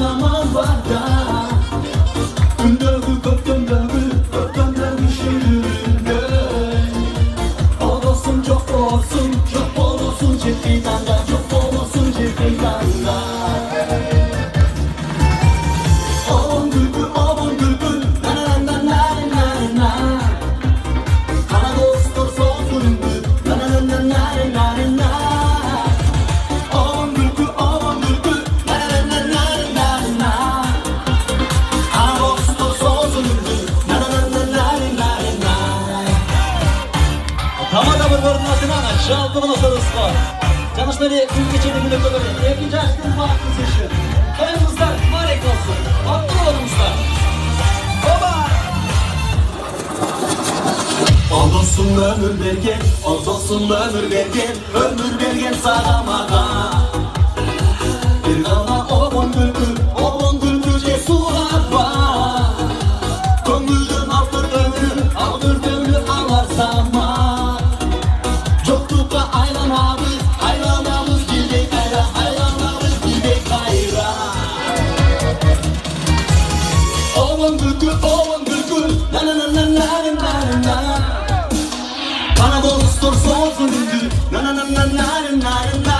aman var da. Gündögü köptöndögü şiirinde. Olsun çok olsun, çok olsun cidden de, çok olsun cidden de. Aman gülgül, na na na na na na. Bana dostlar solsun ünlü, na na na na na na. Aman gülgül, na na na na na na. Bana dostlar solsun ünlü, na na na na na na. Tamada vurvarın adına şaltını masadası var. Canışları gün geçeni güne kadar evlice aşkın vakti seçin. Toyumuzlar mübarek olsun. Haklı oğlumuzlar. Baba! Az olsun ömür vergen, az olsun ömür vergen sağlamada. Bir dana oğlum gülgül cesur atma. Gönlüden aldır gönlü ağlar zaman. Çoklukla aylanamız gilde kayra, Oğlum gülgül, na na na na na na. Bana dostlar solsun ünlü, na na na na na na na.